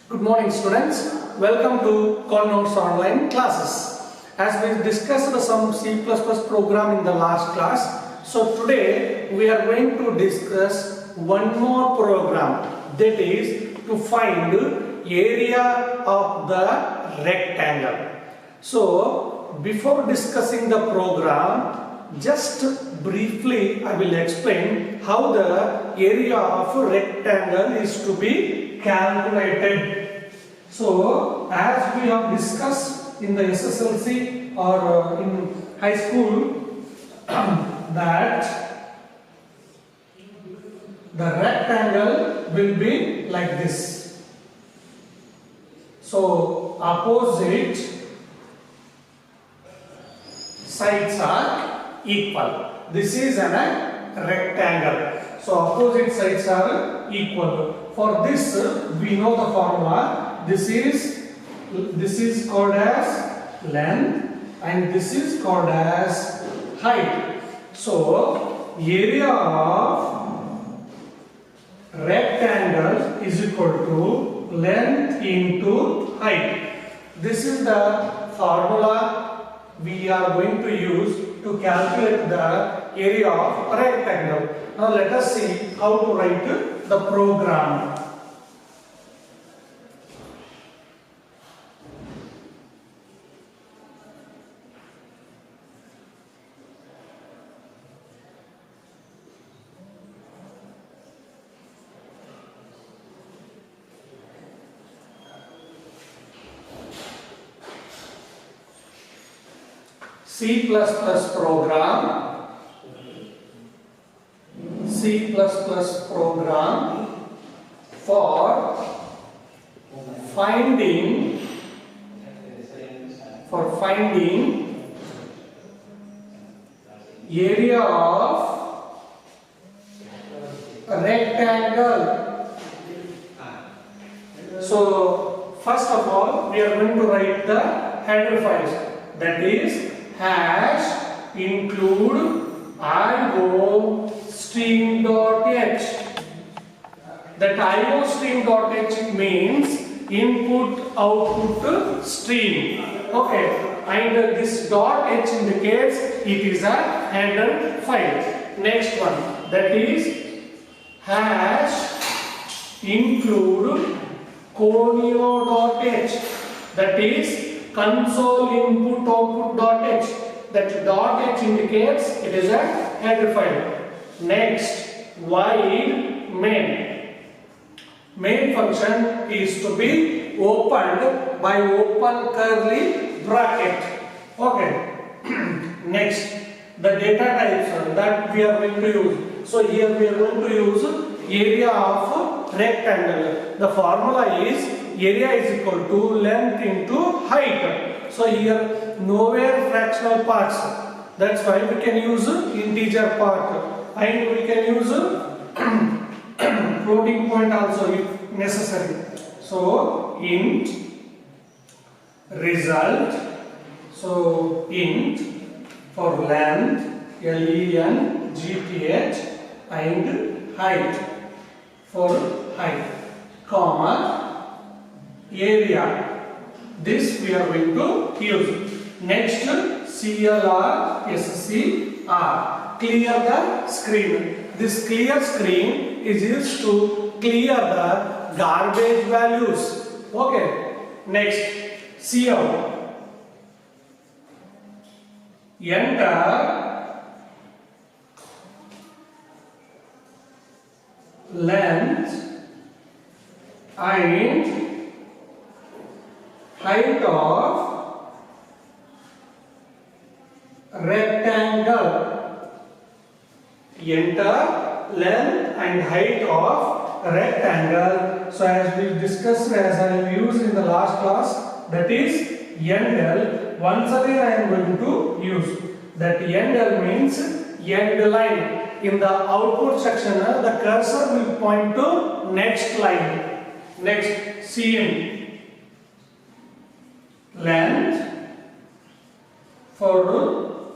Good morning students, welcome to Connotes online classes. As we discussed some C++ program in the last class, so today we are going to discuss one more program, that is to find area of the rectangle. So before discussing the program, just briefly I will explain how the area of a rectangle is to be calculated. So as we have discussed in the SSLC or in high school that the rectangle will be like this. So opposite sides are equal. This is a rectangle. So opposite sides are equal. For this we know the formula. This is called as length and this is called as height. So area of rectangle is equal to length into height. This is the formula we are going to use to calculate the area of rectangle. Now let us see how to write the program. C++ program, C++ program for finding area of a rectangle. So first of all we are going to write the header files, that is hash include iostream.h. That iostream.h means input output stream. Okay, and this .h indicates it is a header file. Next one, that is hash include conio.h. That is console input output.h. That .h indicates it is a header file. Next, void main. Main function is to be opened by open curly bracket. Okay. Next, the data types that we are going to use. So here we are going to use area of rectangle. The formula is area is equal to length into height. So here nowhere fractional parts. That's why we can use integer part and we can use floating point also if necessary. So int result. So int for length, length, and height for height, comma area. This we are going to use. Next, CLR, SCR, clear the screen. This clear screen is used to clear the garbage values. Okay. Next, cout. Enter length and height of rectangle. Enter length and height of rectangle. So as we discussed, as I used in the last class, that is endl. Once again I am going to use that endl means end line. In the output section, the cursor will point to next line. Next, cin length for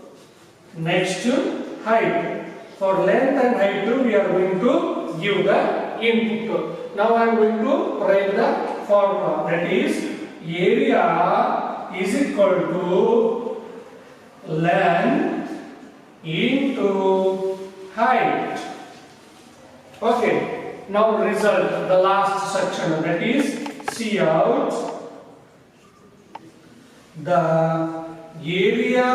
next height. For length and height we are going to give the input. Now I am going to write the formula, that is area is equal to length into height. Okay, now result, the last section, that is see out the area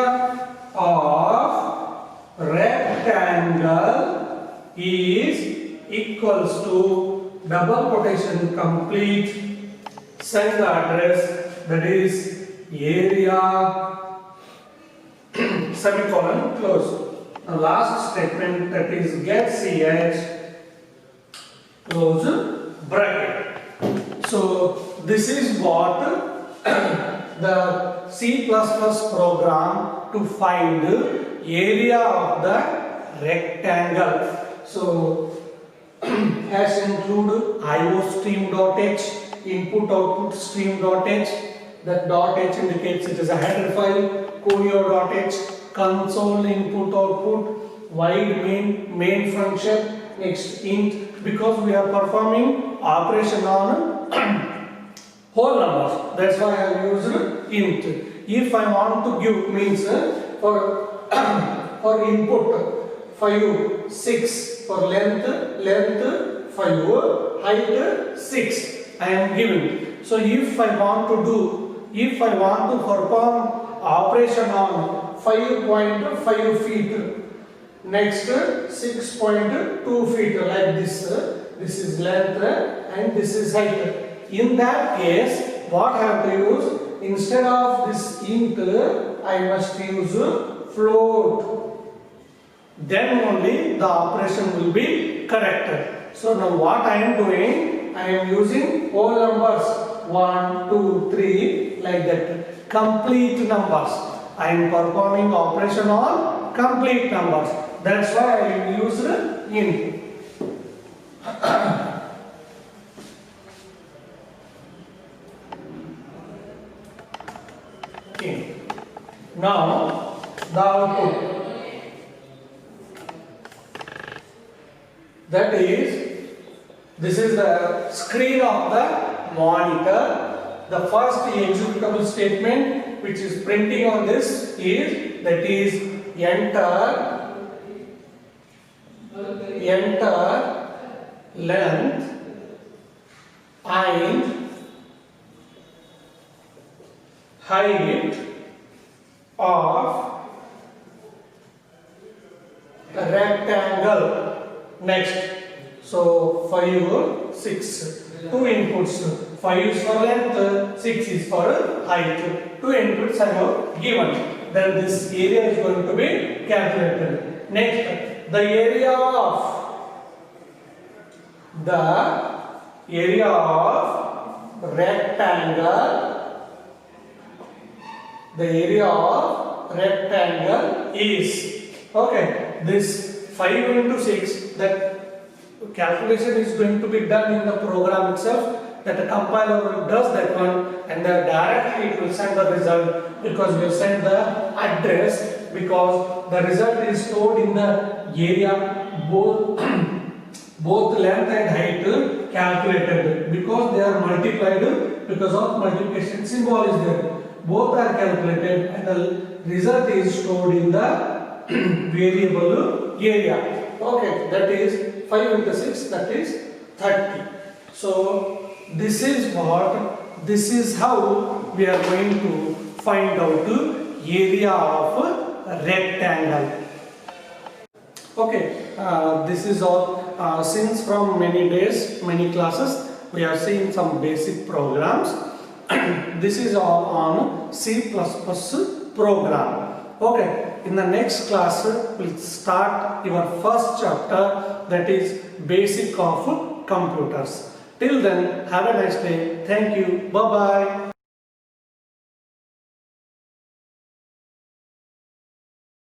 of rectangle is equals to double quotation complete, send the address, that is area semicolon close. The last statement, that is get ch close bracket. So this is what the C++ program to find area of the rectangle. So has include iostream.h, input output stream.h. That .h indicates it is a header file. Choreo.h, console input output, void main function. Next int, because we are performing operation on whole numbers, that's why I have used int. If I want to give, means for input 5 6, for length 5, height 6 I am giving. So if I want to perform operation on 5.5 feet, next 6.2 feet, like this is length and this is height. In that case, what I have to use, instead of this int, I must use float. Then only the operation will be correct. So now what I am doing, I am using whole numbers 1, 2, 3 like that. Complete numbers. I am performing operation on complete numbers. That's why I used int. Okay. Now the output. That is, this is the screen of the monitor. The first executable statement which is printing on this is, that is enter length and height of a rectangle. Next, so 5, 6, 2 inputs, 5 is for length, 6 is for height. 2 inputs I have given. Then this area is going to be calculated. Next, the area of rectangle is, okay, this 5 into 6, that calculation is going to be done in the program itself, that the compiler does that one, and then directly it will send the result, because we have sent the address, because the result is stored in the area, both length and height calculated, because they are multiplied, because of multiplication symbol is there. Both are calculated and the result is stored in the variable area. Okay, that is 5 into 6, that is 30. So this is how we are going to find out the area of a rectangle. Okay, this is all. Since from many days, many classes, we have seen some basic programs. This is all on C++ program. Okay, in the next class, we'll start your first chapter, that is basic of computers. Till then, have a nice day. Thank you. Bye-bye.